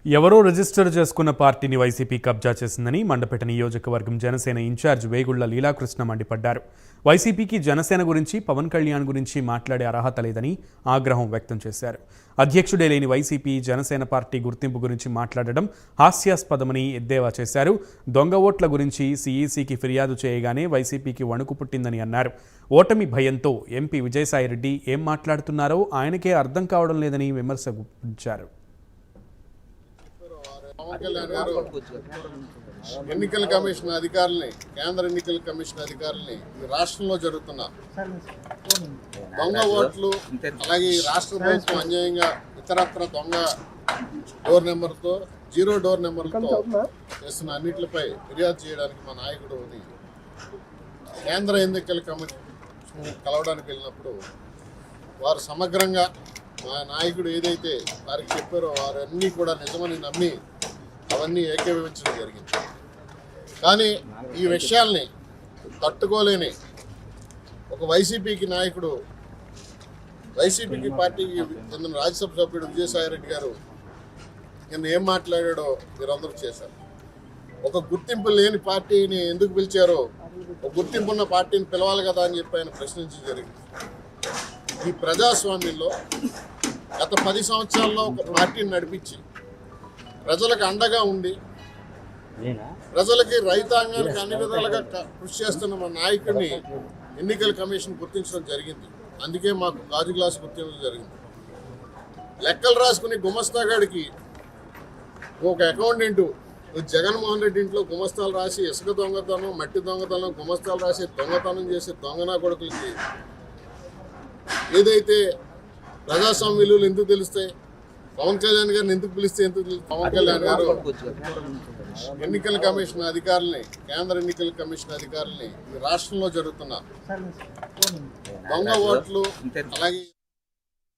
ఎవరో రిజిస్టర్ చేసుకున్న పార్టీని వైసీపీ కబ్జా చేసిందని మండపేట నియోజకవర్గం జనసేన ఇన్ఛార్జ్ వేగుళ్ల లీలాకృష్ణ మండిపడ్డారు. వైసీపీకి జనసేన గురించి, పవన్ కళ్యాణ్ గురించి మాట్లాడే అర్హత లేదని ఆగ్రహం వ్యక్తం చేశారు. అధ్యక్షుడే లేని వైసీపీ జనసేన పార్టీ గుర్తింపు గురించి మాట్లాడడం హాస్యాస్పదమని ఎద్దేవా చేశారు. దొంగ ఓట్ల గురించి సీఈసీకి ఫిర్యాదు చేయగానే వైసీపీకి వణుకు పుట్టిందని అన్నారు. ఓటమి భయంతో ఎంపీ విజయసాయిరెడ్డి ఏం మాట్లాడుతున్నారో ఆయనకే అర్థం కావడం లేదని విమర్శించారు. పవన్ కళ్యాణ్ గారు ఎన్నికల కమిషన్ అధికారుల్ని, కేంద్ర ఎన్నికల కమిషన్ అధికారుల్ని ఈ రాష్ట్రంలో జరుగుతున్న దొంగ ఓట్లు, అలాగే ఈ రాష్ట్ర ప్రభుత్వం అన్యాయంగా ఇతరత్ర దొంగ డోర్ నెంబర్తో, జీరో డోర్ నెంబర్లతో చేస్తున్న అన్నింటిపై ఫిర్యాదు చేయడానికి మా నాయకుడు కేంద్ర ఎన్నికల కమిషన్ కలవడానికి వెళ్ళినప్పుడు వారు సమగ్రంగా మా నాయకుడు ఏదైతే వారికి చెప్పారో వారన్నీ కూడా నిజమని నమ్మి అవన్నీ ఏకీభవించడం జరిగింది. కానీ ఈ విషయాల్ని తట్టుకోలేని ఒక వైసీపీకి నాయకుడు, వైసీపీకి పార్టీకి చెందిన రాజ్యసభ సభ్యుడు విజయసాయిరెడ్డి గారు నిన్న ఏం మాట్లాడాడో మీరందరూ చేశారు. ఒక గుర్తింపు లేని పార్టీని ఎందుకు పిలిచారో, ఒక గుర్తింపు ఉన్న పార్టీని పిలవాలి కదా అని చెప్పి ఆయన ప్రశ్నించడం జరిగింది. ఈ ప్రజాస్వామ్యంలో గత 10 సంవత్సరాల్లో ఒక పార్టీని నడిపించి ప్రజలకు అండగా ఉండి ప్రజలకి, రైతాంగానికి అన్ని విధాలుగా కృషి చేస్తున్న మా నాయకుడిని ఎన్నికల కమిషన్ గుర్తించడం జరిగింది. అందుకే మాకు గాజు గ్లాస్ గుర్తించడం జరిగింది. లెక్కలు రాసుకుని గుమస్తాగాడికి ఒక అకౌంటెంట్ జగన్మోహన్ రెడ్డి ఇంట్లో గుమస్తాలు రాసి ఇసుక దొంగతనం, మట్టి దొంగతనం, గుమస్తాలు రాసి దొంగతనం చేసే దొంగనా కొడుకులకి ఏదైతే ప్రజాస్వామ్య విలువలు ఎందుకు తెలుస్తాయి? పవన్ కళ్యాణ్ గారిని ఎందుకు పిలిస్తే ఎందుకు తెలుసు? పవన్ కళ్యాణ్ గారు ఎన్నికల కమిషన్ అధికారుల్ని, కేంద్ర ఎన్నికల కమిషన్ అధికారుల్ని ఈ రాష్ట్రంలో జరుగుతున్న దొంగ ఓట్లు, అలాగే